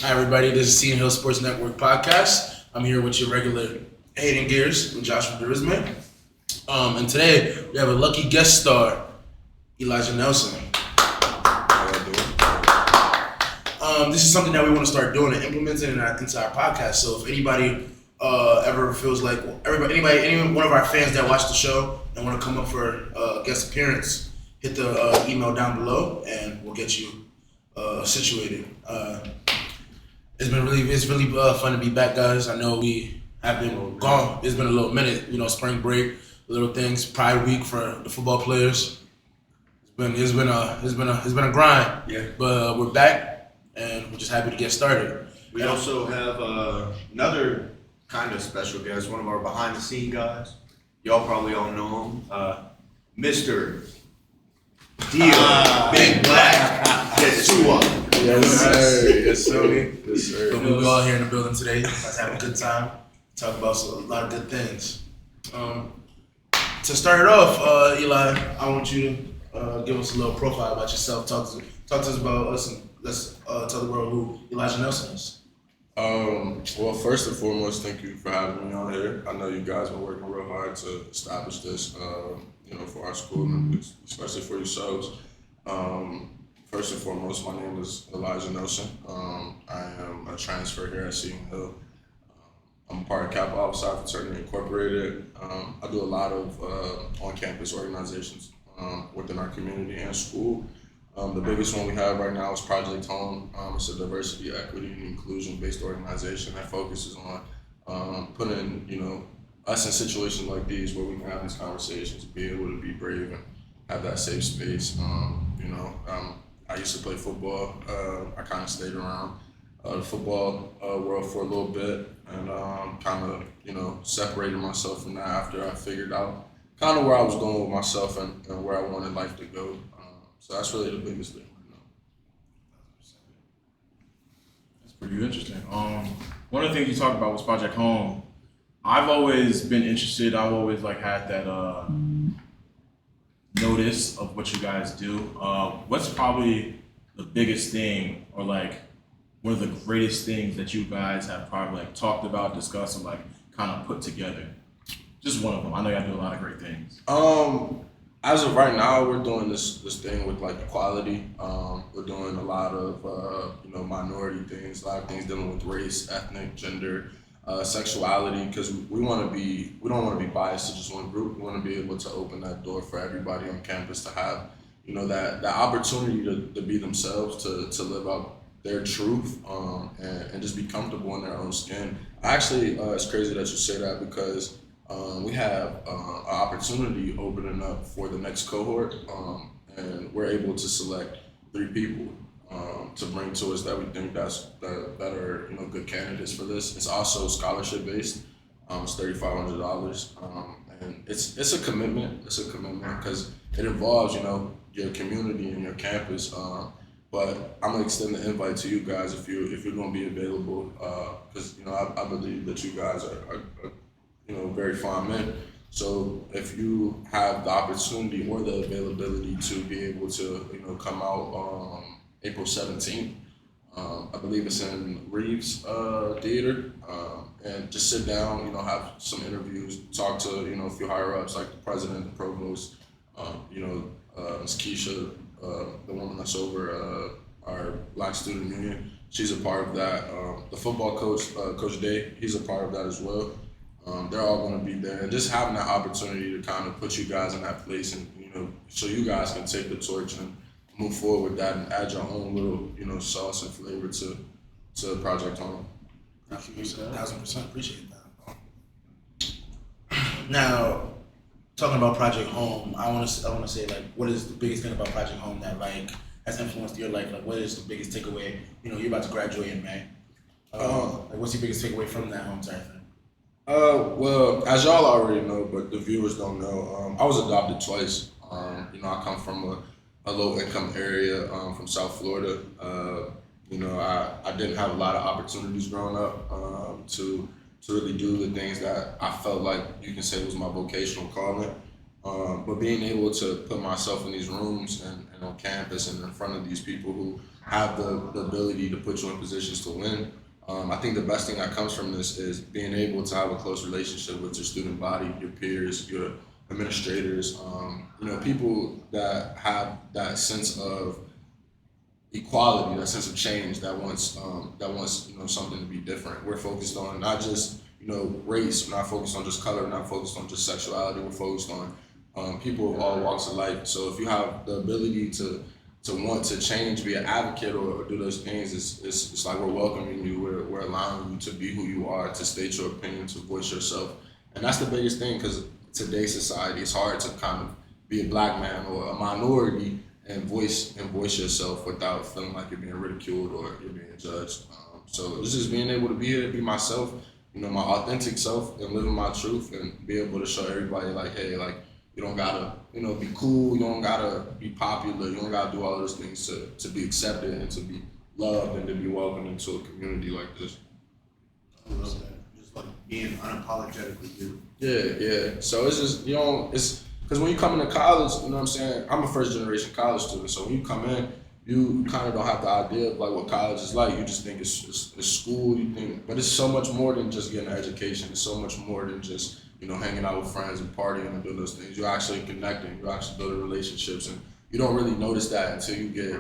Hi everybody, this is Seton Hill Sports Network Podcast. I'm here with your regular Hayden Gears and Joshua Durisman. And today we have a lucky guest star, Elijah Nelson. This is something that we want to start doing and implementing into our podcast. So if anybody ever feels like any one of our fans that watch the show and want to come up for a guest appearance, hit the email down below and we'll get you situated. It's really fun to be back, guys. I know we have been gone. It's been a little minute, spring break, little things, Pride Week for the football players. It's been a grind. Yeah. But we're back, and we're just happy to get started. We also have another kind of special guest, one of our behind-the-scene guys. Y'all probably all know him, Mr. Dio, Big Black, Yeshua. Yes, sir. But we're all here in the building today. Let's have a good time. Talk about a lot of good things. To start it off, Eli, I want you to give us a little profile about yourself. Talk to us about us, and let's tell the world who Elijah Nelson is. Well, first and foremost, thank you for having me on here. I know you guys have been working real hard to establish this, for our school members, especially for yourselves. First and foremost, my name is Elijah Nelson. I am a transfer here at Seton Hill. I'm a part of Kappa Alpha Psi Fraternity Incorporated. I do a lot of on-campus organizations within our community and school. The biggest one we have right now is Project Home. It's a diversity, equity, and inclusion-based organization that focuses on putting, us in situations like these where we can have these conversations, be able to be brave and have that safe space. I used to play football. I kind of stayed around the football world for a little bit and kind of, separated myself from that after I figured out kind of where I was going with myself and where I wanted life to go. So that's really the biggest thing right now. That's pretty interesting. One of the things you talked about was Project Home. I've always been interested. I've always had that notice of what you guys do. What's probably the biggest thing, or one of the greatest things that you guys have probably talked about, discussed, and kind of put together? Just one of them. I know y'all do a lot of great things. As of right now, we're doing this thing with equality. We're doing a lot of minority things, a lot of things dealing with race, ethnic, gender, sexuality, because we don't want to be biased to just one group. We want to be able to open that door for everybody on campus to have that opportunity to be themselves, to live out their truth, and just be comfortable in their own skin. Actually, it's crazy that you say that because we have an opportunity opening up for the next cohort, and we're able to select 3 people to bring to us that we think that are good candidates for this. It's also scholarship based. It's $3,500, and it's a commitment. It's a commitment because it involves your community and your campus. But I'm gonna extend the invite to you guys if you're gonna be available, because I believe that you guys are very fine men. So if you have the opportunity or the availability to be able to come out April 17th, I believe it's in Reeves Theater, and just sit down, have some interviews, talk to a few higher ups like the president, the provost, Ms. Keisha, the woman that's over our Black Student Union. She's a part of that. The football coach, Coach Day, he's a part of that as well. They're all going to be there, and just having that opportunity to kind of put you guys in that place, and so you guys can take the torch and move forward with that and add your own little sauce and flavor to Project Home. 1,000% appreciate that. Now, talking about Project Home, I want to say what is the biggest thing about Project Home that has influenced your life? What is the biggest takeaway? You're about to graduate in May. What's your biggest takeaway from that home entire thing? Well, as y'all already know, but the viewers don't know, I was adopted twice. I come from a low-income area from South Florida. I didn't have a lot of opportunities growing up to really do the things that I felt like you can say was my vocational calling. But being able to put myself in these rooms and on campus and in front of these people who have the ability to put you in positions to win, I think the best thing that comes from this is being able to have a close relationship with your student body, your peers, your administrators, people that have that sense of equality, that sense of change, that wants something to be different. We're focused on not just race, we're not focused on just color, we're not focused on just sexuality, we're focused on people of all walks of life. So if you have the ability to want to change, be an advocate, or do those things, it's like we're welcoming you, we're allowing you to be who you are, to state your opinion, to voice yourself. And that's the biggest thing, because today's society, it's hard to kind of be a black man or a minority and voice yourself without feeling like you're being ridiculed or you're being judged. So it's just being able to be here, to be myself, my authentic self, and living my truth, and be able to show everybody like, hey, like, you don't gotta, be cool, you don't gotta be popular, you don't gotta do all those things to be accepted and to be loved and to be welcomed into a community like this. I love that. Just like being unapologetically you. Yeah. So it's just, it's because when you come into college, you know what I'm saying? I'm a first generation college student, so when you come in, you kind of don't have the idea of like what college is like. You just think it's school, but it's so much more than just getting an education. It's so much more than just hanging out with friends and partying and doing those things. You're actually connecting. You're actually building relationships, and you don't really notice that until you get,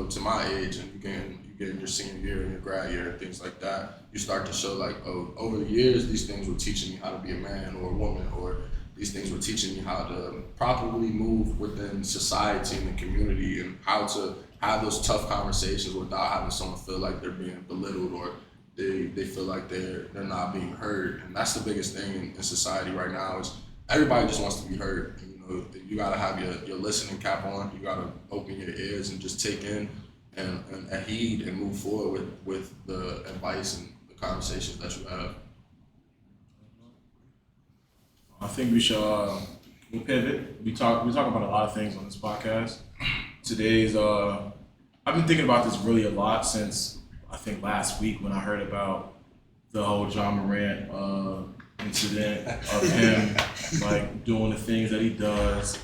to my age, and you get in your senior year and your grad year and things like that. You start to show like, oh, over the years, these things were teaching me how to be a man or a woman, or these things were teaching me how to properly move within society and the community, and how to have those tough conversations without having someone feel like they're being belittled, or they feel like they're not being heard. And that's the biggest thing in society right now, is everybody just wants to be heard. And, you gotta have your listening cap on. You gotta open your ears and just take in and heed and move forward with the advice and the conversations that you have. I think we should we'll pivot. We talk about a lot of things on this podcast. Today's I've been thinking about this really a lot since I think last week when I heard about the whole John Morant incident of him like doing the things that he does.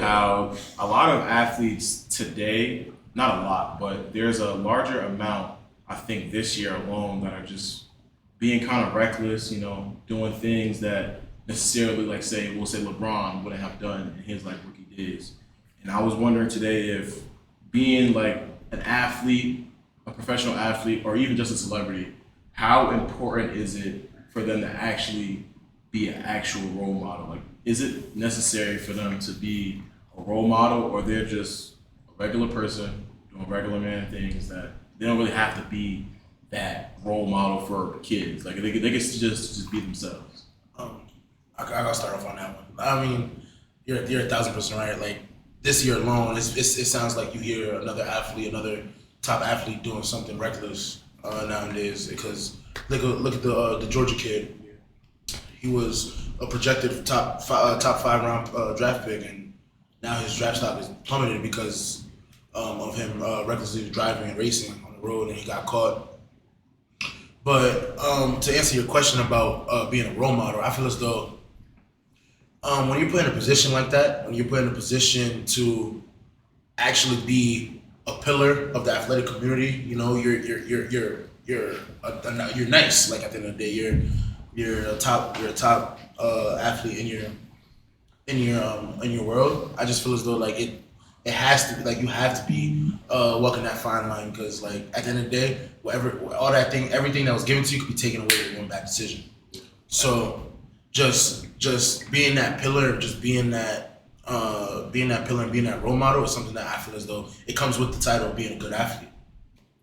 How a lot of athletes today, not a lot, but there's a larger amount, I think this year alone, that are just being kind of reckless, doing things that necessarily, like we'll say LeBron wouldn't have done in his like rookie days. And I was wondering today if being like an athlete, a professional athlete, or even just a celebrity, how important is it for them to actually be an actual role model? Like, is it necessary for them to be a role model, or they're just a regular person doing regular man things that they don't really have to be that role model for kids? Like, they can just be themselves. I gotta start off on that one. I mean, you're 1,000% right. Like, this year alone, it sounds like you hear another top athlete doing something reckless nowadays. Because look at the Georgia kid. He was a projected top 5 round draft pick, and now his draft stock is plummeted because of him recklessly driving and racing on the road, and he got caught. But to answer your question about being a role model, I feel as though when you're put in a position like that, when you're put in a position to actually be a pillar of the athletic community, you're nice. Like, at the end of the day, you're a top athlete in your world. I just feel as though like it has to be, like, you have to be walking that fine line, because like at the end of the day, everything that was given to you could be taken away with one bad decision. So just being that pillar, just being that pillar and being that role model is something that I feel as though it comes with the title of being a good athlete.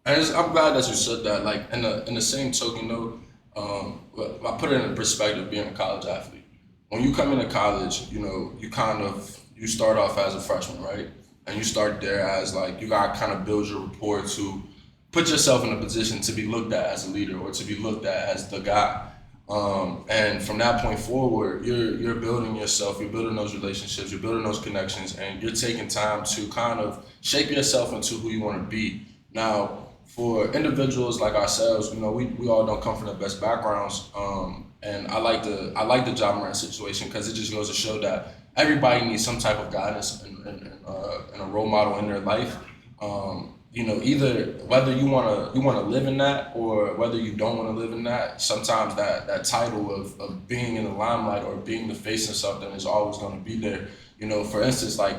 And I'm glad that you said that. Like, in the same token though, I put it in perspective being a college athlete. When you come into college, you start off as a freshman, right? And you start there as like, you gotta kind of build your rapport to put yourself in a position to be looked at as a leader, or to be looked at as the guy. And from that point forward, you're building yourself, you're building those relationships, you're building those connections, and you're taking time to kind of shape yourself into who you want to be. Now, for individuals like ourselves, we all don't come from the best backgrounds, and I like the Ja Morant situation, because it just goes to show that everybody needs some type of guidance and a role model in their life. Either whether you wanna live in that or whether you don't wanna live in that. Sometimes that title of being in the limelight or being the face of something is always gonna be there. For instance, like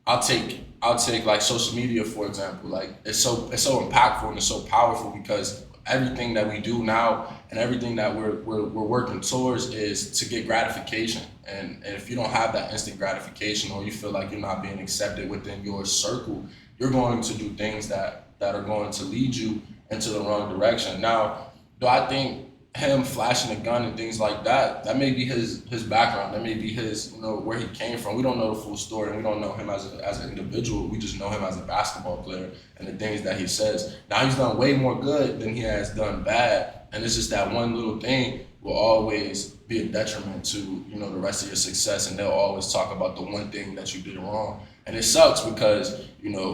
I'll take like social media for example. Like it's so impactful and it's so powerful because everything that we do now and everything that we're working towards is to get gratification. And if you don't have that instant gratification or you feel like you're not being accepted within your circle, you're going to do things that are going to lead you into the wrong direction. Now, do I think him flashing a gun and things like that may be his background, that may be his, where he came from. We don't know the full story and we don't know him as an individual. We just know him as a basketball player and the things that he says. Now he's done way more good than he has done bad. And it's just that one little thing will always be a detriment to, the rest of your success. And they'll always talk about the one thing that you did wrong. And it sucks because,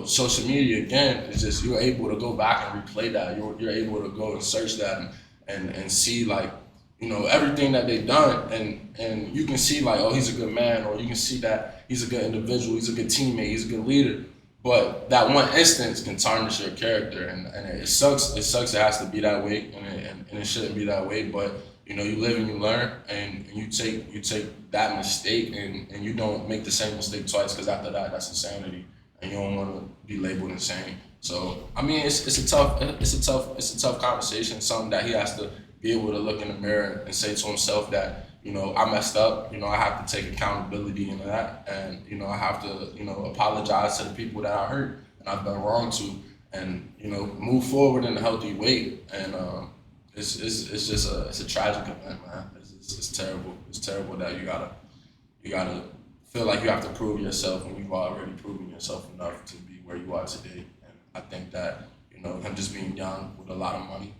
social media, again, is just you're able to go back and replay that. You're able to go and search that and see, like, everything that they've done. And you can see, like, oh, he's a good man, or you can see that he's a good individual, he's a good teammate, he's a good leader. But that one instance can tarnish your character. And it sucks. It sucks it has to be that way, and it shouldn't be that way. But, you live and you learn, and you take that mistake and you don't make the same mistake twice, because after that, that's insanity, and you don't want to be labeled insane. So I mean, it's a tough conversation. Something that he has to be able to look in the mirror and say to himself that I messed up. I have to take accountability in that, and I have to apologize to the people that I hurt and I've done wrong to, and move forward in a healthy way. And it's just a tragic event, man. It's terrible. It's terrible that you gotta feel like you have to prove yourself when you've already proven yourself enough to be where you are today. And I think that him just being young with a lot of money,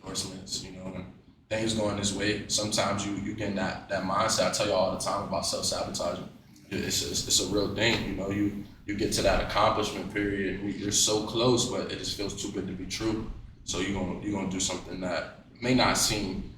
endorsements, and things going this way, sometimes you get in that mindset. I tell you all the time about self-sabotaging. It's a real thing. You get to that accomplishment period, and you're so close, but it just feels too good to be true. So you're gonna do something that may not seem,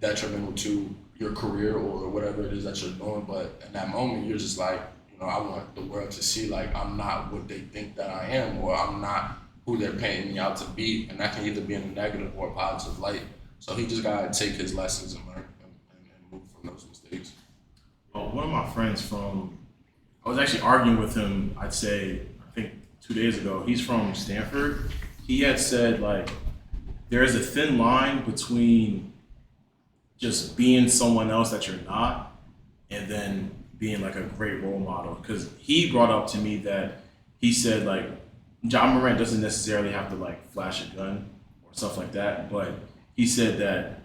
detrimental to your career or whatever it is that you're doing, but in that moment you're just like, I want the world to see, like, I'm not what they think that I am, or I'm not who they're painting me out to be, and that can either be in a negative or a positive light. So he just gotta take his lessons and learn and move from those mistakes. Well, one of my friends I was actually arguing with him, I think 2 days ago. He's from Stanford. He had said, like, there is a thin line between just being someone else that you're not and then being like a great role model. Because he brought up to me that he said, like, Ja Morant doesn't necessarily have to like flash a gun or stuff like that, but he said that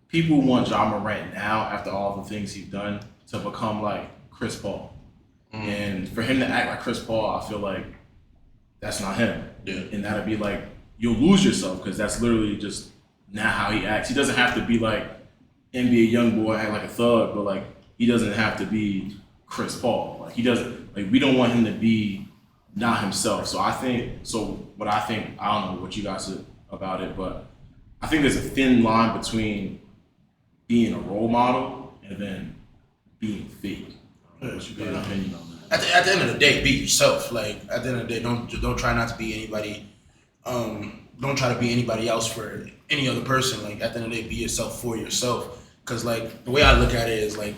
people want Ja Morant now, after all the things he's done, to become like Chris Paul. And for him to act like Chris Paul, I feel like that's not him. Yeah. And that'd be like, you'll lose yourself, because that's literally just not how he acts. He doesn't have to be like NBA young boy, act like a thug, but like he doesn't have to be Chris Paul. Like he doesn't, like, we don't want him to be not himself. So I don't know what you guys said about it, but I think there's a thin line between being a role model and then being fake. What's your opinion on that? At the end of the day, be yourself. Like, at the end of the day, don't try not to be anybody. Don't try to be anybody else for any other person. Like, at the end of the day, be yourself for yourself. Because, like, the way I look at it is, like,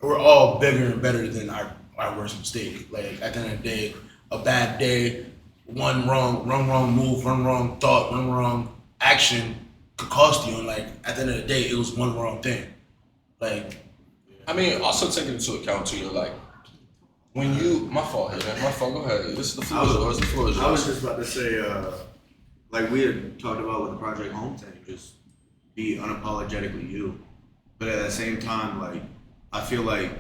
we're all bigger and better than our worst mistake. Like, at the end of the day, a bad day, one wrong move, one wrong thought, one wrong action could cost you. And, like, at the end of the day, it was one wrong thing. Like, I mean, also taking into account too, you're like, when you, my fault, go ahead. This is the floor is yours. I was just about to say, like we had talked about with the Project Home thing, just be unapologetically you. But at the same time, like, I feel like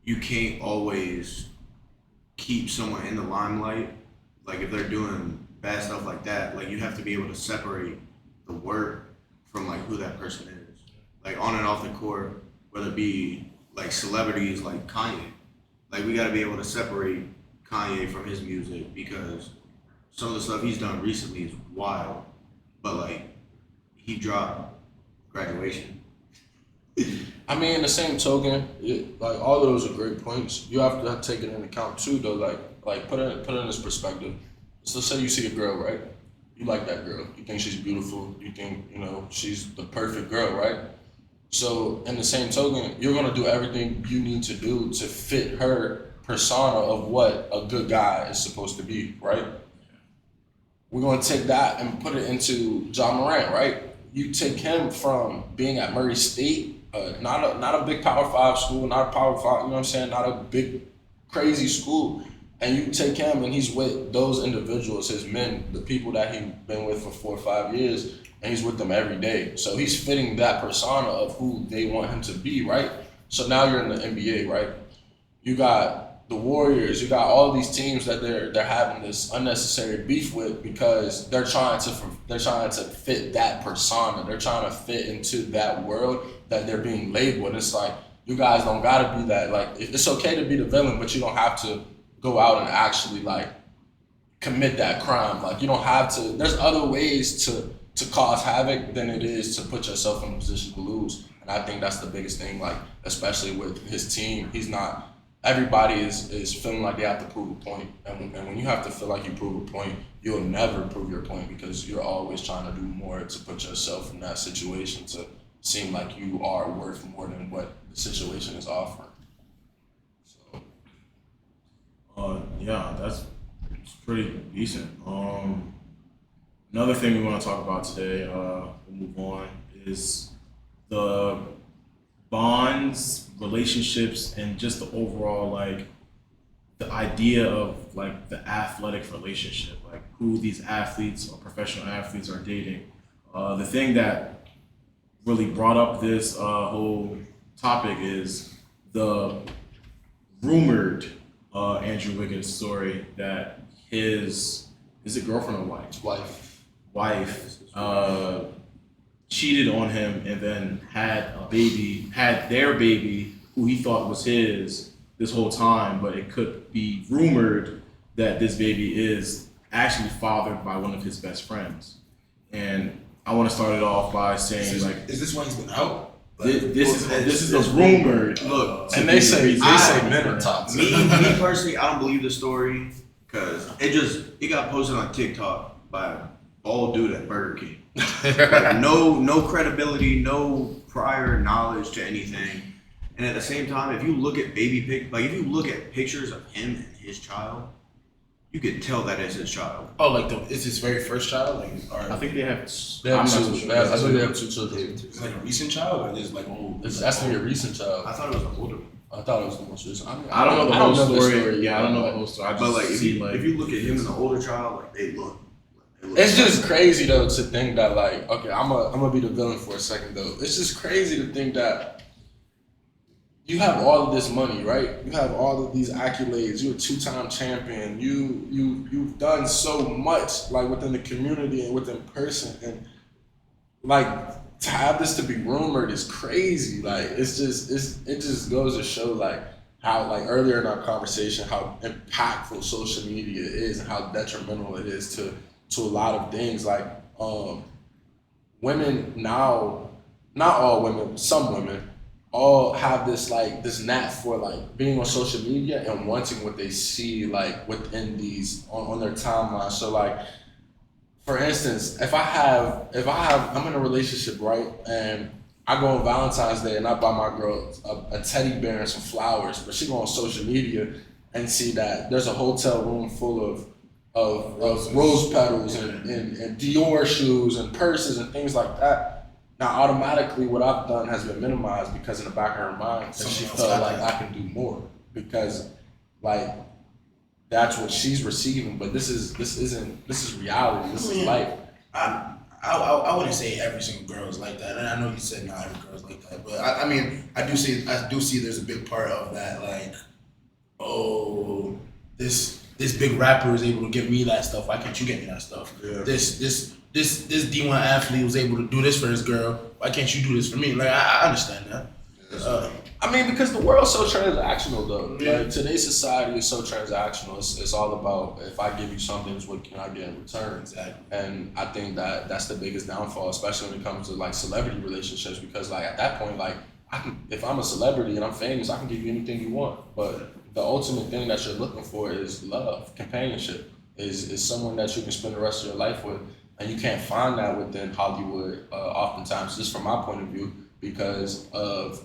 you can't always keep someone in the limelight. Like, if they're doing bad stuff like that, like, you have to be able to separate the work from, like, who that person is. Like, on and off the court, whether it be, like, celebrities like Kanye. Like, we gotta be able to separate Kanye from his music, because some of the stuff he's done recently is wild. But, like, he dropped Graduation. I mean, in the same token, like all of those are great points. You have to take it into account too, though. Like put it in this perspective. So say you see a girl, right? You like that girl. You think she's beautiful. You think she's the perfect girl, right? So in the same token, you're gonna do everything you need to do to fit her persona of what a good guy is supposed to be, right? We're gonna take that and put it into John Morant, right? You take him from being at Murray State. Not a big Power 5 school, not a Power 5, you know what I'm saying, not a big crazy school, and you take him and he's with those individuals, his men, the people that he's been with for 4 or 5 years, and he's with them every day. So he's fitting that persona of who they want him to be, right? So now you're in the NBA, right? You got the Warriors, you got all these teams that they're having this unnecessary beef with because they're trying to fit that persona. They're trying to fit into that world that they're being labeled. It's like, you guys don't gotta be that. Like, it's okay to be the villain, but you don't have to go out and actually like commit that crime. Like, you don't have to. There's other ways to cause havoc than it is to put yourself in a position to lose. And I think that's the biggest thing. Like, especially with his team, he's not. Everybody is feeling like they have to prove a point, and when you have to feel like you prove a point, you'll never prove your point because you're always trying to do more to put yourself in that situation to seem like you are worth more than what the situation is offering. So, yeah, that's pretty decent. Another thing we want to talk about today, we'll move on, is the bonds, relationships, and just the overall, like, the idea of like the athletic relationship, like who these athletes or professional athletes are dating. The thing that really brought up this whole topic is the rumored Andrew Wiggins story that his, is it girlfriend or wife cheated on him and then had their baby, who he thought was his this whole time, but it could be rumored that this baby is actually fathered by one of his best friends. And I want to start it off by saying, is this why he's been out? This is rumored. Look, and they say men are toxic. Me personally, I don't believe the story because it got posted on TikTok by a bald dude at Burger King. Like, no credibility, no prior knowledge to anything. And at the same time, if you look at if you look at pictures of him and his child, you could tell that is his child. Oh, like is his very first child? Like, I think they have. I think they have 2 children. It's like a recent child, or is like old? It's actually a recent child. I thought it was an older one. I thought it was the most recent. I don't know the whole story. Yeah, I don't know the whole story. I just But like, if see you look at him and the older child, like they look. It's just crazy though to think that, like, okay, I'm gonna be the villain for a second though. It's just crazy to think that you have all of this money, right? You have all of these accolades. You're a 2-time champion. You've done so much, like, within the community and within person, and like, to have this to be rumored is crazy. Like, it just goes to show, like, how, like, earlier in our conversation, how impactful social media is and how detrimental it is to a lot of things. Like, women now, not all women, some women, all have this knack for like being on social media and wanting what they see like within these on their timeline. So like, for instance, if I'm in a relationship, right, and I go on Valentine's Day and I buy my girl a teddy bear and some flowers, but she go on social media and see that there's a hotel room full of rose petals and Dior shoes and purses and things like that. Now, automatically, what I've done has been minimized because in the back of her mind, she felt like I can do more because, like, that's what she's receiving. But this is reality. This is life. I wouldn't say every single girl is like that, and I know you said not every girl is like that, but I mean, I do see there's a big part of that, like, oh, this big rapper is able to give me that stuff. Why can't you get me that stuff? Yeah. This D1 athlete was able to do this for his girl. Why can't you do this for me? Like, I understand that. I mean, because the world's so transactional, though. Yeah. Like, today's society is so transactional. It's all about, if I give you something, what can I get in return? Exactly. And I think that's the biggest downfall, especially when it comes to like celebrity relationships, because like at that point, like if I'm a celebrity and I'm famous, I can give you anything you want. But the ultimate thing that you're looking for is love, companionship, is someone that you can spend the rest of your life with. And you can't find that within Hollywood, oftentimes, just from my point of view, because of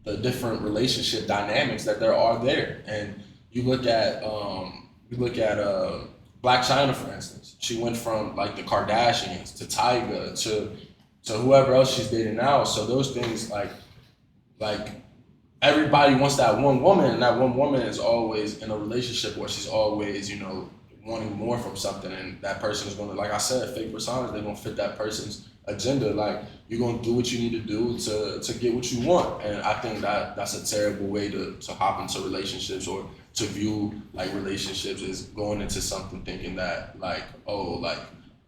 the different relationship dynamics that there are there. And you look at Black China, for instance. She went from like the Kardashians to Tyga to whoever else she's dating now. So those things like everybody wants that one woman, and that one woman is always in a relationship where she's always, wanting more from something, and that person is going to, like I said, fake personas, they're going to fit that person's agenda. Like, you're going to do what you need to do to get what you want. And I think that's a terrible way to hop into relationships, or to view like relationships, is going into something thinking that like, oh, like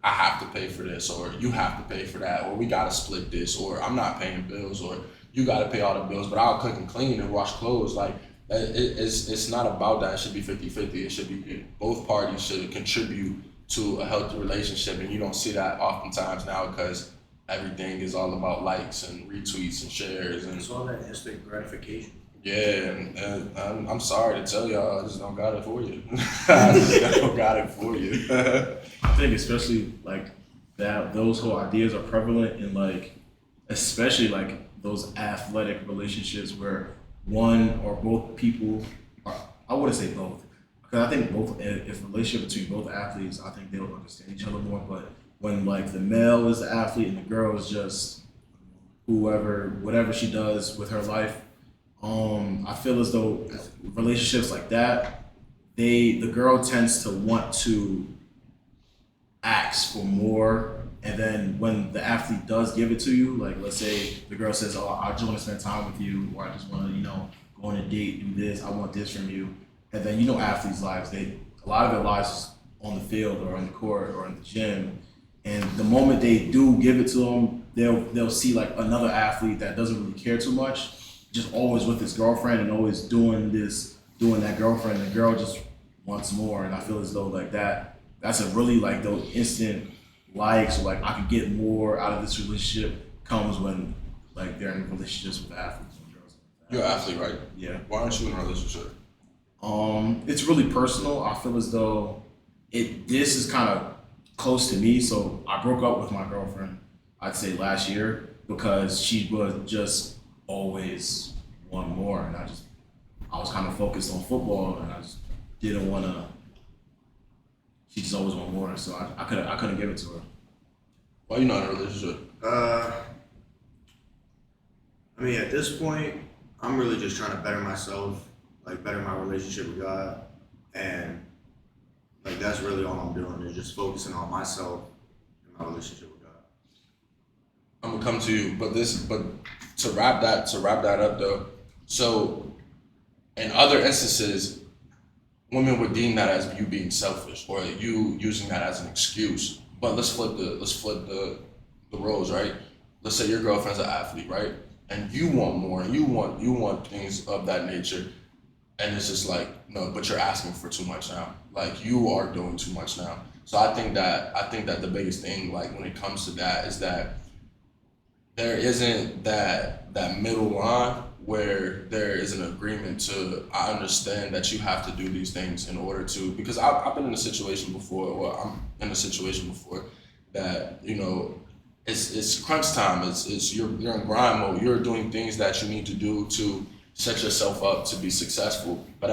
I have to pay for this, or you have to pay for that, or we got to split this, or I'm not paying bills, or you got to pay all the bills, but I'll cook and clean and wash clothes. Like, it's not about that. It should be 50-50. It should be both parties should contribute to a healthy relationship, and you don't see that oftentimes now because everything is all about likes and retweets and shares, and It's all that instant gratification. yeah. And I'm sorry to tell y'all, I just don't got it for you. I just don't got it for you. I think especially like that, those whole ideas are prevalent in like, especially like those athletic relationships where one or both people are, I wouldn't say both, because I think both, if a relationship between both athletes, I think they'll understand each other more. But when like the male is the athlete and the girl is just whatever she does with her life, I feel as though relationships like that, the girl tends to want to ask for more. And then when the athlete does give it to you, like let's say the girl says, oh, I just want to spend time with you, or I just want to, go on a date, do this, I want this from you. And then athletes' lives, a lot of their lives is on the field or on the court or in the gym. And the moment they do give it to them, they'll see like another athlete that doesn't really care too much, just always with his girlfriend and always doing that girlfriend, and the girl just wants more. And I feel as though like that's a really like those instant likes, or like I could get more out of this relationship, comes when like they're in relationships with athletes and girls. You're an athlete, right? Yeah. Why aren't you in a relationship? It's really personal. I feel as though this is kind of close to me. So I broke up with my girlfriend, I'd say last year, because she was just always want more, and I was kind of focused on football, and I just didn't want to. She just always wanted more, so I couldn't give it to her. Why are you not in a relationship? I mean, at this point, I'm really just trying to better myself, like better my relationship with God, and like that's really all I'm doing, is just focusing on myself and my relationship with God. I'm gonna come to you, but to wrap that up though. So, in other instances, women would deem that as you being selfish, or you using that as an excuse. But let's flip the roles, right? Let's say your girlfriend's an athlete, right? And you want more, and you want things of that nature, and it's just like, no, but you're asking for too much now. Like, you are doing too much now. So I think that the biggest thing, like when it comes to that, is that there isn't that middle line where there is an agreement to, I understand that you have to do these things in order to, because I've been in a situation before, or I'm in a situation before that, it's crunch time. It's you're in grind mode. You're doing things that you need to do to set yourself up to be successful. But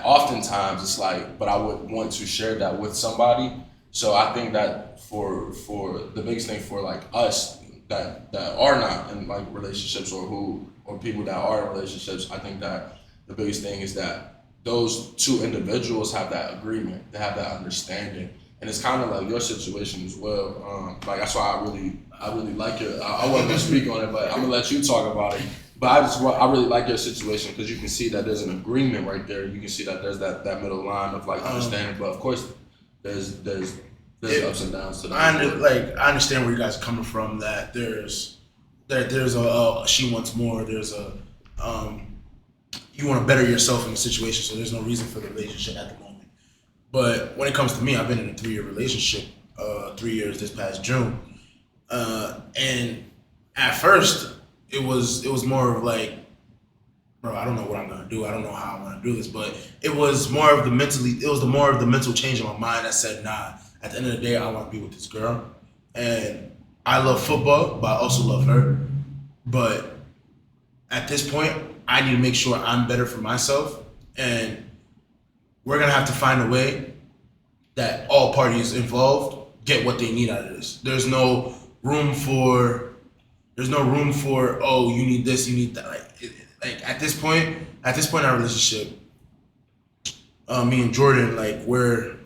oftentimes it's like, but I would want to share that with somebody. So I think that for the biggest thing for like us that are not in like relationships, or people that are in relationships, I think that the biggest thing is that those two individuals have that agreement, they have that understanding. And it's kind of like your situation as well. Like that's why I really like it. I wasn't gonna speak on it, but I'm gonna let you talk about it. But I really like your situation, because you can see that there's an agreement right there. You can see that there's that middle line of like understanding. But of course, there's ups and downs to that. I understand where you guys are coming from. That there's a she wants more. There's a you want to better yourself in the situation, so there's no reason for the relationship at the moment. But when it comes to me, I've been in a 3-year relationship, 3 years this past June, and at first it was more of like, bro, I don't know what I'm gonna do. I don't know how I'm gonna do this. But it was more of the mental change in my mind that said, nah, at the end of the day, I want to be with this girl. And I love football, but I also love her. But at this point, I need to make sure I'm better for myself. And we're gonna have to find a way that all parties involved get what they need out of this. There's no room for oh, you need this, you need that. Like at this point in our relationship, me and Jordan, like we're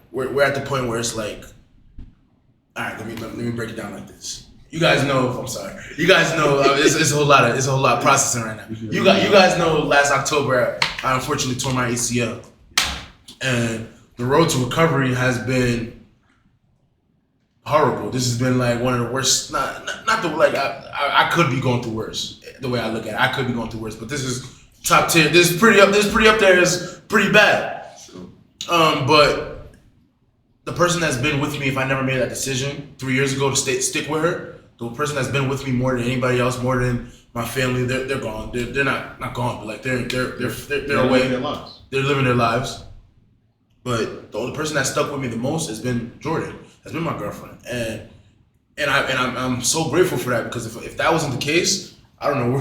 at the point where it's like, all right, let me break it down like this. You guys know, I'm sorry. You guys know it's a whole lot of processing right now. You guys know last October I unfortunately tore my ACL, and the road to recovery has been horrible. This has been like one of the worst. Not the like I could be going through worse. The way I look at it, I could be going through worse. But this is top tier. This is pretty up there. Is pretty bad. But the person that's been with me, if I never made that decision 3 years ago to stick with her, the person that's been with me more than anybody else, more than my family, they're gone. They're not gone, but like they're away. Their lives. They're living their lives. But the only person that stuck with me the most has been Jordan. Has been my girlfriend, and I'm so grateful for that, because if that wasn't the case, I don't know.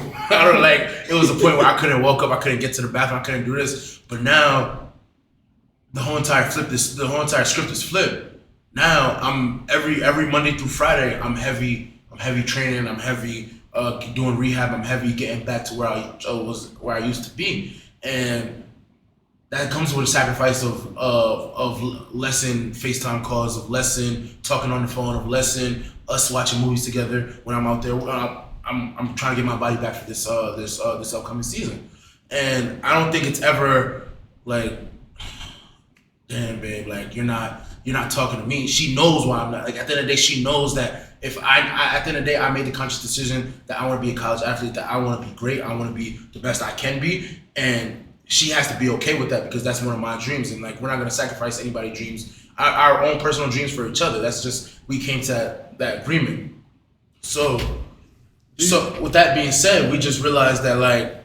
It was a point where I couldn't walk up, I couldn't get to the bathroom, I couldn't do this. But now the whole entire script is flipped. Now I'm every Monday through Friday, I'm heavy training, I'm heavy doing rehab, I'm heavy getting back to where I used to be, and that comes with a sacrifice of lessen FaceTime calls, of lessen talking on the phone, of lessen us watching movies together when I'm out there. I'm trying to get my body back for this upcoming season, and I don't think it's ever like, damn babe, like you're not talking to me. She knows why I'm not. Like at the end of the day, she knows that if at the end of the day, I made the conscious decision that I want to be a college athlete, that I want to be great, I want to be the best I can be, and she has to be okay with that, because that's one of my dreams. And like, we're not going to sacrifice anybody's dreams, our own personal dreams, for each other. That's just, we came to that agreement. So with that being said, we just realized that like,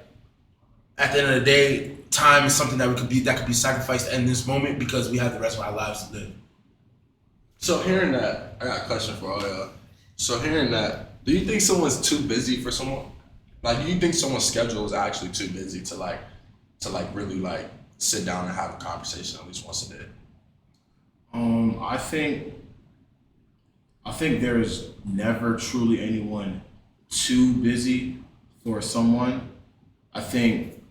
at the end of the day, time is something that could be sacrificed in this moment, because we have the rest of our lives to live. So hearing that, I got a question for all y'all. So hearing that, do you think someone's too busy for someone? Like, do you think someone's schedule is actually too busy to really like sit down and have a conversation at least once a day? I think there's never truly anyone too busy for someone. I think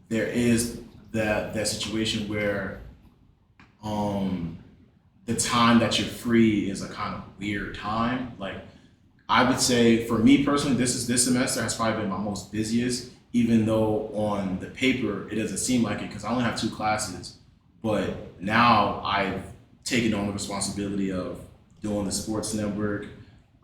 there is that situation where the time that you're free is a kind of weird time. Like, I would say for me personally, this semester has probably been my most busiest, even though on the paper it doesn't seem like it, because I only have 2 classes. But now I've taken on the responsibility of doing the sports network.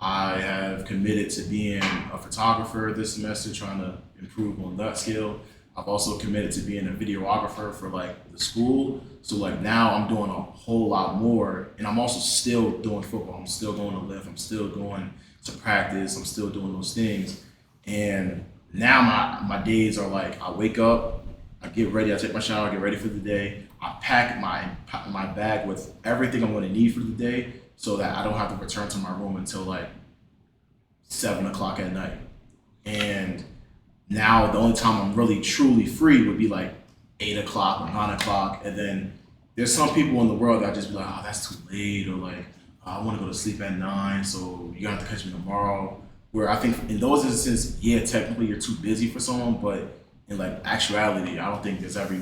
I have committed to being a photographer this semester, trying to improve on that skill. I've also committed to being a videographer for like the school. So like now I'm doing a whole lot more, and I'm also still doing football. I'm still going to lift. I'm still going to practice. I'm still doing those things. And now my days are like, I wake up, I get ready, I take my shower, I get ready for the day. I pack my bag with everything I'm going to need for the day, so that I don't have to return to my room until like 7 o'clock at night. And now the only time I'm really truly free would be like 8 o'clock or 9 o'clock. And then there's some people in the world that just be like, oh, that's too late, or like, oh, I want to go to sleep at 9, so you're gonna have to catch me tomorrow. Where I think in those instances, yeah, technically you're too busy for someone, but in like actuality, I don't think there's ever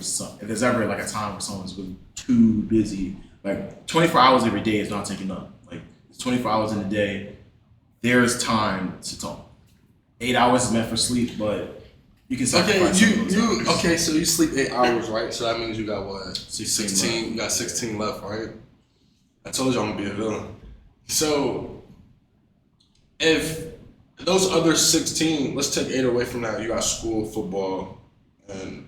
like a time where someone's really too busy. Like 24 hours every day is not taking up. Like it's 24 hours in a day. There's time to talk. 8 hours is meant for sleep, but you can sacrifice some of those hours. Okay, so you sleep 8 hours, right? So that means you got what? 16 left. You got 16 left, right? I told you I'm gonna be a villain. So if those other 16, let's take 8 away from that. You got school, football, and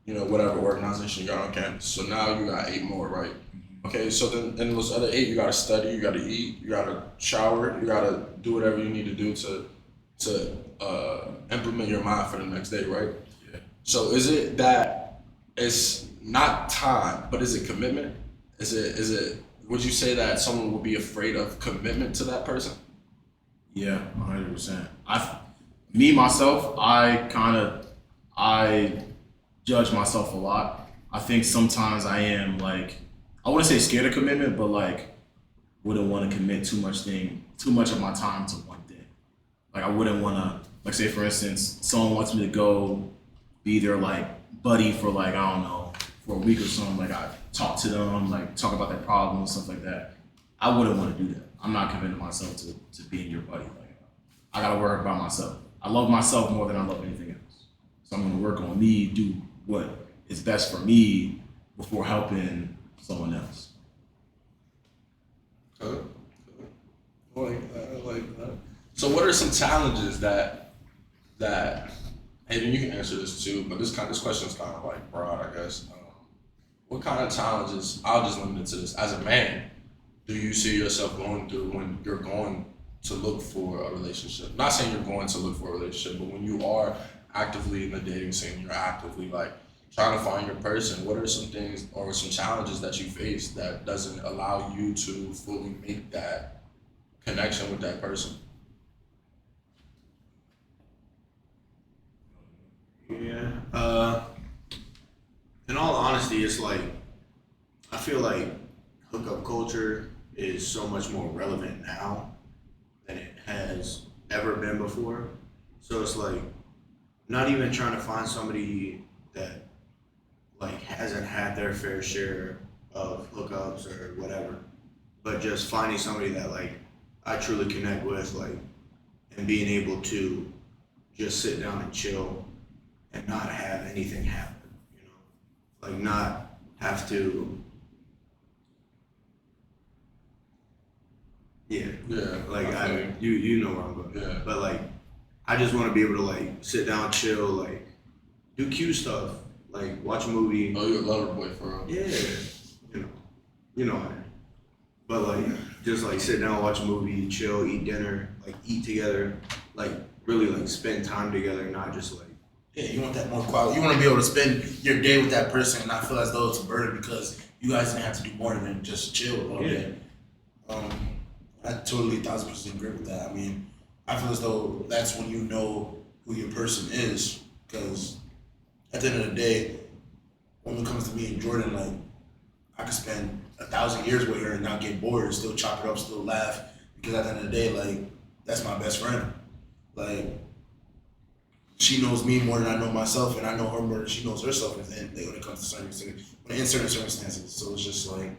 whatever organization you got on campus. So now you got 8 more, right? Okay, so then in those other 8, you gotta study, you gotta eat, you gotta shower, you gotta do whatever you need to do to to implement your mind for the next day, right? Yeah. So is it that it's not time, but is it commitment? Is it? Would you say that someone would be afraid of commitment to that person? Yeah, 100%. Myself, I judge myself a lot. I think sometimes I am like, I wouldn't say scared of commitment, but like wouldn't want to commit too much of my time to one thing. Like I wouldn't want to, like say for instance, someone wants me to go be their like buddy for like, I don't know, for a week or something. Like I talk to them, like talk about their problems, stuff like that. I wouldn't want to do that. I'm not committing myself to being your buddy. Like I gotta work by myself. I love myself more than I love anything else. So I'm gonna work on me, do what is best for me before helping someone else. Good. I like that. So what are some challenges that Hayden, you can answer this too, but this question is kind of like broad, I guess. What kind of challenges, I'll just limit it to this, as a man, do you see yourself going through when you're going to look for a relationship? Not saying you're going to look for a relationship, but when you are actively in the dating scene, you're actively like trying to find your person, what are some things or some challenges that you face that doesn't allow you to fully make that connection with that person? Yeah. In all honesty, it's like I feel like hookup culture is so much more relevant now than it has ever been before. So it's like not even trying to find somebody that like hasn't had their fair share of hookups or whatever, but just finding somebody that like I truly connect with, like, and being able to just sit down and chill and not have anything happen, like not have to. Yeah. Like you know where I'm going. Yeah. But like, I just want to be able to like sit down, chill, like do cute stuff, like watch a movie. Oh, you're a lover boy for real. Yeah. You know. But like, just like sit down, watch a movie, chill, eat dinner, like eat together, like really like spend time together, not just like. Yeah, you want that more quality. You want to be able to spend your day with that person and not feel as though it's a burden because you guys didn't have to do more than just chill all day. I totally 1000% agree with that. I mean, I feel as though that's when you know who your person is, because at the end of the day, when it comes to me and Jordan, like I could spend 1,000 years with her and not get bored, still chop it up, still laugh, because at the end of the day, like that's my best friend. Like she knows me more than I know myself, and I know her more than she knows herself. And when it comes to certain circumstances, so it's just like.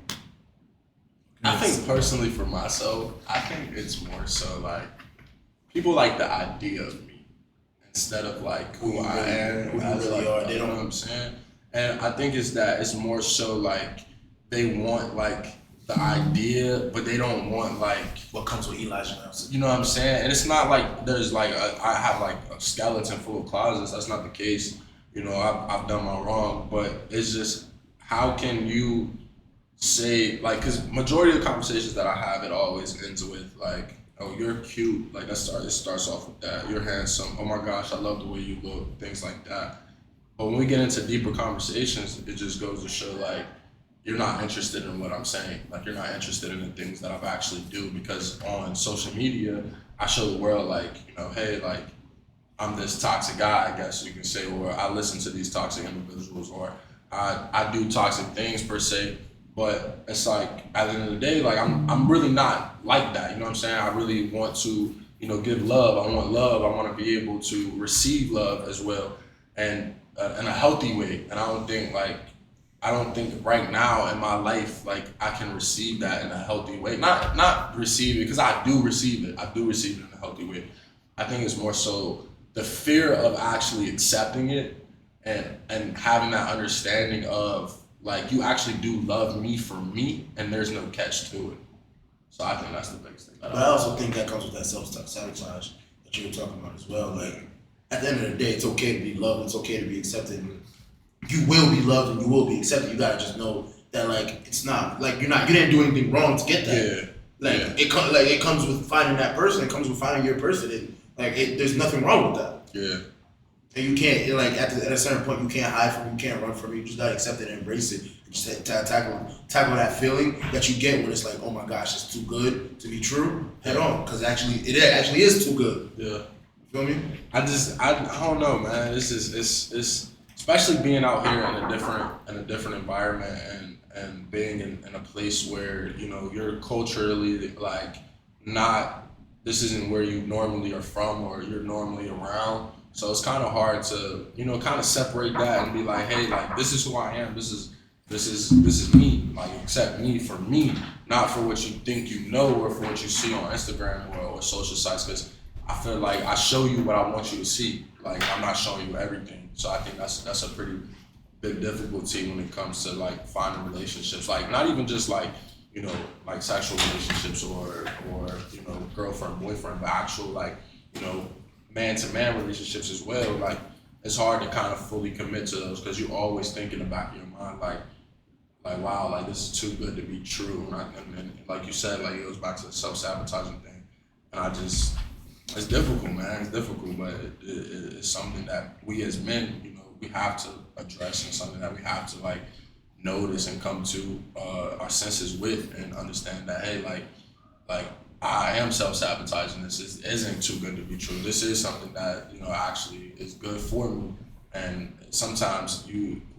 I think personally for myself, I think it's more so like people like the idea of me instead of like who I am. Who you really are. They don't know what I'm saying. And I think it's that it's more so like they want like the idea, but they don't want like what comes with Elijah now. You know what I'm saying? And it's not like there's like I have like a skeleton full of closets. That's not the case. You know, I've done my wrong, but it's just how can you say like, because majority of the conversations that I have, it always ends with like, oh, you're cute. Like it starts off with that. You're handsome. Oh my gosh, I love the way you look. Things like that. But when we get into deeper conversations, it just goes to show like you're not interested in what I'm saying. Like you're not interested in the things that I've actually do, because on social media, I show the world like, you know, hey, like I'm this toxic guy, I guess you can say, or I listen to these toxic individuals, or I do toxic things per se. But it's like at the end of the day, like I'm really not like that. You know what I'm saying? I really want to, you know, give love. I want love. I want to be able to receive love as well, and in a healthy way. And I don't think right now in my life like I can receive that in a healthy way. Not receive it, because I do receive it. I do receive it in a healthy way. I think it's more so the fear of actually accepting it and having that understanding of like you actually do love me for me, and there's no catch to it. So I think that's the biggest thing. But I also think that comes with that self-sabotage that you were talking about as well. Like at the end of the day, it's okay to be loved. It's okay to be accepted. You will be loved and you will be accepted. You gotta just know that like it's not like you didn't do anything wrong to get that. Yeah. Like it comes with finding that person. It comes with finding your person. There's nothing wrong with that. Yeah. And you can't at a certain point you can't hide from it. You can't run from it. You just gotta accept it and embrace it. Just tackle that feeling that you get when it's like, oh my gosh, it's too good to be true. Head on, because it actually is too good. Yeah. You feel me? I don't know, man. It's especially being out here in a different environment and being in a place where, you know, you're culturally like this isn't where you normally are from or you're normally around. So it's kind of hard to, you know, kind of separate that and be like, hey, like this is who I am. This is me. Like accept me for me, not for what you think you know or for what you see on Instagram or social sites. Because I feel like I show you what I want you to see. Like I'm not showing you everything. So I think that's a pretty big difficulty when it comes to like finding relationships. Like not even just like, you know, like sexual relationships or you know, girlfriend, boyfriend, but actual like, you know, man-to-man relationships as well. Like it's hard to kind of fully commit to those because you're always thinking in the back of your mind like wow, like this is too good to be true. And like you said, like it goes back to the self-sabotaging thing. And it's difficult, man. It's difficult, but it's something that we as men, you know, we have to address and something that we have to like notice and come to our senses with and understand that, hey, like I am self-sabotaging. This isn't too good to be true. This is something that, you know, actually is good for me. And sometimes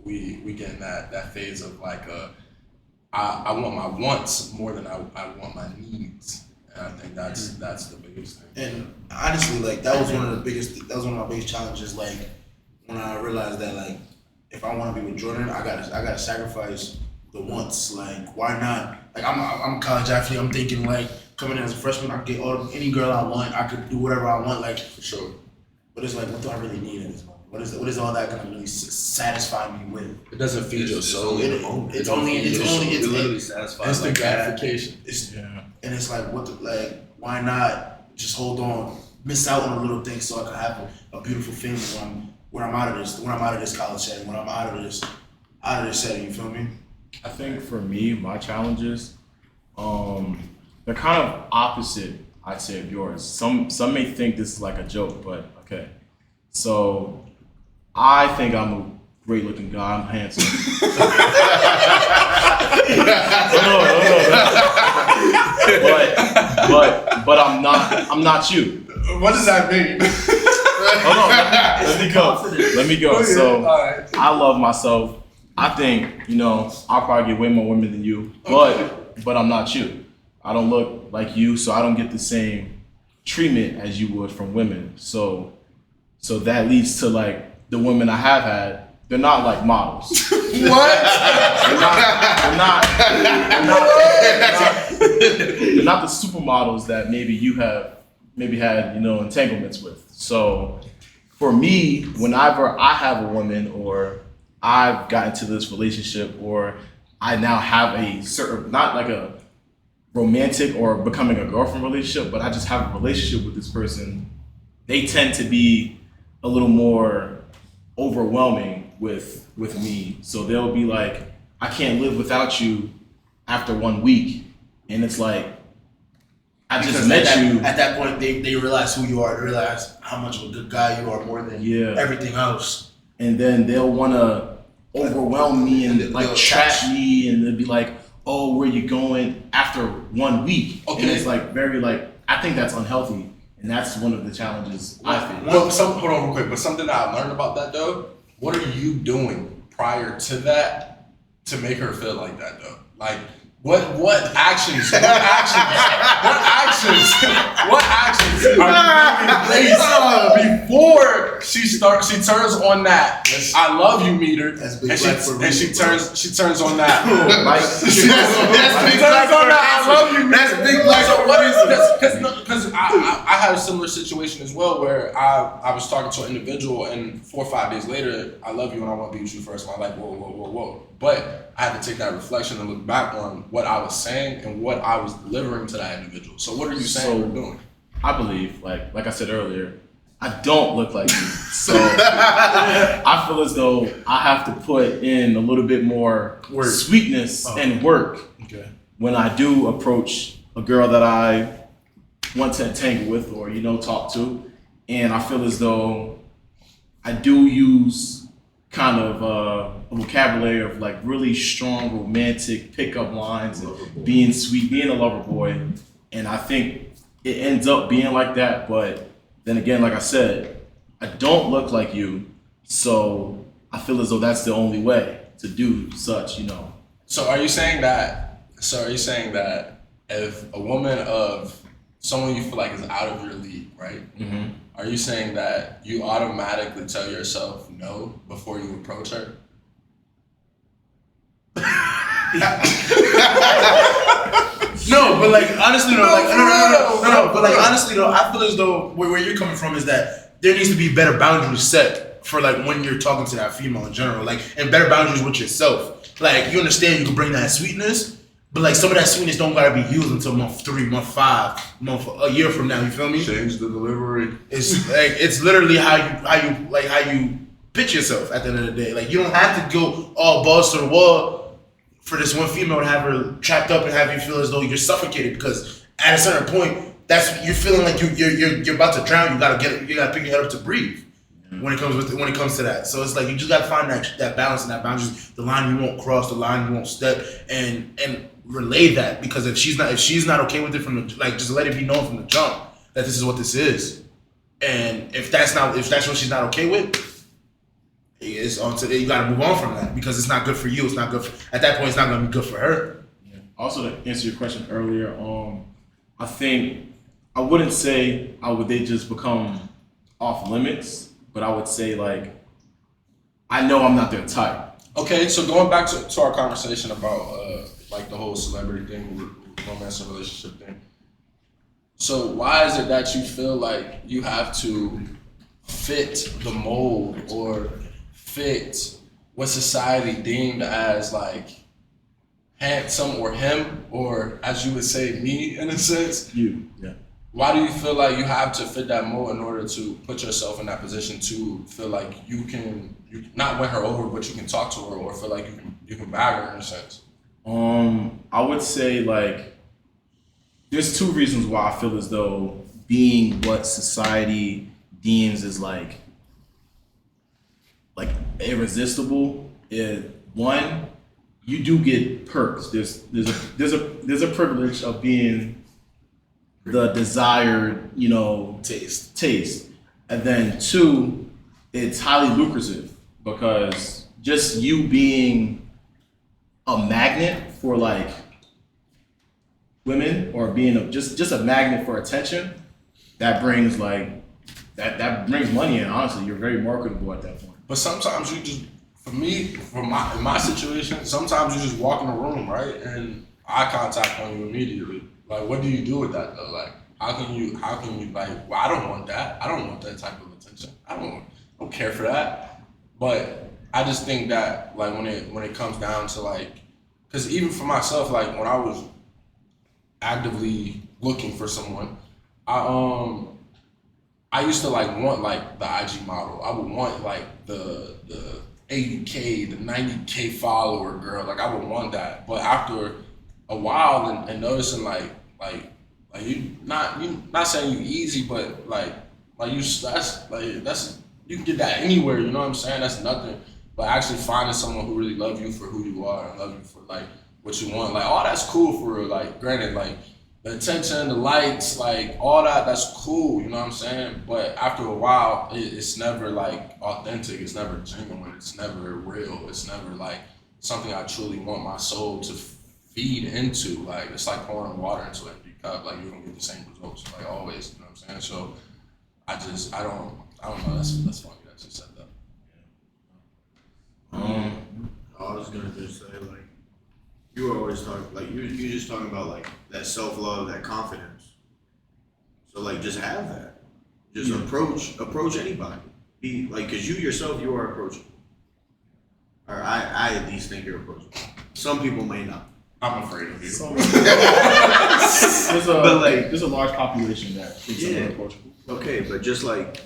we get in that phase of like I want my wants more than I want my needs. And I think that's the biggest thing. And honestly, like that was one of my biggest challenges. Like when I realized that like if I want to be with Jordan, I gotta sacrifice the wants. Like why not? Like I'm a college athlete. I'm thinking like coming in as a freshman, I can get any girl I want. I could do whatever I want. Like For sure. But it's like, what do I really need in this moment? What is all that gonna really satisfy me with? It doesn't feed your soul. It's literally satisfying. Instant gratification. And it's like why not just hold on, miss out on a little thing so I can have a beautiful family when I'm out of this college setting, when I'm out of this setting. You feel me? I think for me, my challenges, they're kind of opposite, I'd say, of yours. Some may think this is like a joke, but okay. So I think I'm a great looking guy. I'm handsome. But I'm not you. What does that mean? Hold on, let me go. So I love myself. I think, you know, I'll probably get way more women than you, but I'm not you. I don't look like you, so I don't get the same treatment as you would from women. So that leads to like the women I have had, they're not like models. What? They're not the supermodels that maybe you have had, you know, entanglements with. So for me, whenever I have a woman or I've gotten into this relationship or I now have a certain, not like a romantic or becoming a girlfriend relationship, but I just have a relationship with this person, they tend to be a little more overwhelming with me. So they'll be like, I can't live without you after 1 week. And it's like, I just met you. At that point, they realize who you are. They realize how much of a good guy you are more than everything else. And then they'll want to overwhelm me and like trap me, and they'll be like, oh, where you going after 1 week? Okay. And it's like very like, I think that's unhealthy. And that's one of the challenges I think. Well, hold on real quick. But something that I learned about that though, what are you doing prior to that to make her feel like that though? Like, what actions are you putting in place before she turns on that I love you meter, and she turns on that like she turns on that I love you meter. That's big black. So what is because I had a similar situation as well where I was talking to an individual and 4 or 5 days later, I love you and I want to be with you first. And I'm like, whoa. But I had to take that reflection and look back on what I was saying and what I was delivering to that individual. So what are you saying we're doing? I believe, like I said earlier, I don't look like you. So I feel as though I have to put in a little bit more sweetness and work when I do approach a girl that I want to entangle with or, talk to. And I feel as though I do use kind of a vocabulary of like really strong romantic pickup lines and being sweet, being a lover boy. And I think it ends up being like that. But then again, like I said, I don't look like you. So I feel as though that's the only way to do such, So are you saying that if a woman of someone you feel like is out of your league, right? Mm-hmm. Are you saying that you automatically tell yourself no before you approach her? No, but like honestly though, no. But like honestly though, I feel as though where you're coming from is that there needs to be better boundaries set for like when you're talking to that female in general, like and better boundaries with yourself. Like you understand you can bring that sweetness, but like some of that sweetness don't gotta be used until month 3, month 5, a year from now. You feel me? Change the delivery. It's like it's literally how you pitch yourself at the end of the day. Like you don't have to go all balls to the wall for this one female to have her trapped up and have you feel as though you're suffocated, because at a certain point that's you're feeling like you're about to drown. You gotta pick your head up to breathe. When it comes to that, so it's like you just gotta find that balance and that boundaries, the line you won't cross, the line you won't step, and relay that, because if she's not okay with it from the just let it be known from the jump that this is what this is, and if that's what she's not okay with, it's on to you gotta move on from that, because it's not good for you. It's not good at that point. It's not gonna be good for her. Yeah. Also, to answer your question earlier, I think I wouldn't say they just become off limits. But I would say, like, I know I'm not their type. Okay, so going back to our conversation about like the whole celebrity thing, romance and relationship thing. So why is it that you feel like you have to fit the mold or fit what society deemed as like handsome or him, or as you would say, me in a sense? You, yeah. Why do you feel like you have to fit that mold in order to put yourself in that position to feel like you not win her over, but you can talk to her, or feel like you can bag her in a sense? I would say like there's 2 reasons why I feel as though being what society deems as like irresistible is, one, you do get perks. There's a privilege of being the desired, taste. And then 2, it's highly lucrative, because just you being a magnet for like women, or being just a magnet for attention, that brings like that brings money in. Honestly, you're very marketable at that point. But sometimes you just, in my situation, sometimes you just walk in a room, right, and eye contact on you immediately. Like, what do you do with that though? Like, how can you like? Well, I don't want that. I don't want that type of attention. I don't care for that. But I just think that like when it comes down to like, because even for myself, like when I was actively looking for someone, I used to like want like the IG model. I would want like the 80K, the 90K follower girl. Like I would want that. But after a while and noticing like you not saying you easy, but like that's you can get that anywhere, you know what I'm saying? That's nothing. But actually finding someone who really loves you for who you are and love you for like what you want, like all that's cool for real. Like granted, like the attention, the likes, like all that's cool, you know what I'm saying? But after a while, it's never like authentic, it's never genuine, it's never real, it's never like something I truly want my soul to feed into. Like it's like pouring water into an empty cup, like you're gonna get the same results, like always, you know what I'm saying? So I don't know, that's funny that you said that. I was gonna just say, like, you were always talking, like, you just talking about, like, that self-love, that confidence. So, like, just have that. Just approach anybody. Be, like, because you yourself, you are approachable. Or I at least think you're approachable. Some people may not. I'm afraid of you. There's a large population that thinks I'm approachable. Okay, but just, like,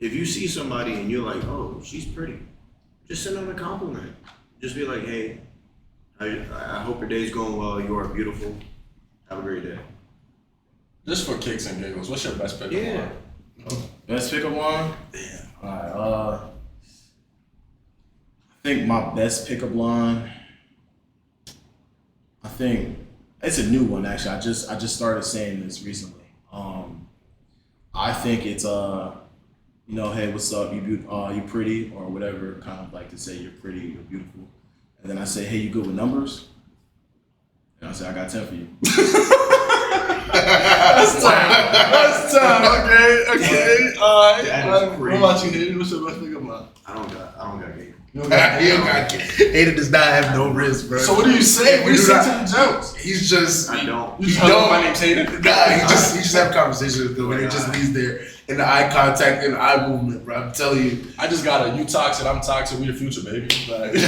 if you see somebody and you're like, oh, she's pretty, just send them a compliment. Just be like, hey, I hope your day's going well. You are beautiful. Have a great day. Just for kicks and giggles, what's your best pickup line? Best pickup line? Yeah. All right. I think my best pickup line. I think it's a new one actually. I just started saying this recently. I think it's hey, what's up? You pretty or whatever. Kind of like to say you're pretty, you're beautiful, and then I say, hey, you good with numbers? And I say, I got 10 for you. That's time. Okay. All right. What about you, Hayden? What's your best pickup line? I don't got game. You don't got Hayden does not have no wrist, bro. So what do you say? What do you say to the jokes? He's just. I don't. You hello, my name's Hayden. Nah, he just have conversations with them and it just leaves there in the eye contact and the eye movement, bro. I'm telling you. I just got you toxic, I'm toxic, we the future, baby. Like, we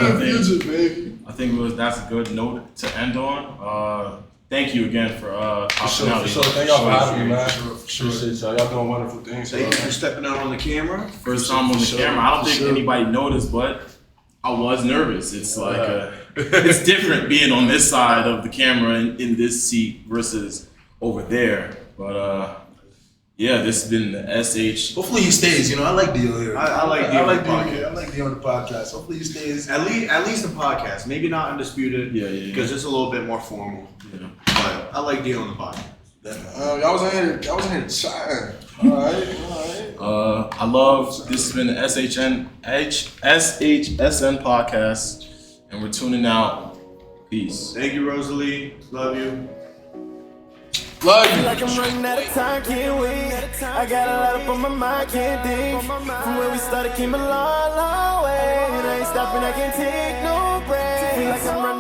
the future, baby. I think that's a good note to end on. Thank you again for sure. Thank y'all for having me, man. Appreciate y'all. Y'all doing wonderful things. Thank you for stepping out on the camera. First time on the camera. I don't think anybody noticed, but I was nervous. It's like it's different being on this side of the camera in this seat versus over there. But yeah, this has been the SH. Hopefully he stays. I like Dio here. I like Dio on the podcast. I like Dio on the podcast. Hopefully he stays. At least the podcast. Maybe not Undisputed. Yeah. Because it's a little bit more formal. Yeah. But I like Dio on the podcast. Y'all was in here chatting. All right. I love this has been the SHSN podcast, and we're tuning out. Peace. Thank you, Rosalie. Love you. Love you. Like I'm running out of time, can't wait. I got a lot up on my mind, can't think. From where we started, came a long, long way. And I ain't stopping, I can't take no break. Feel like I'm running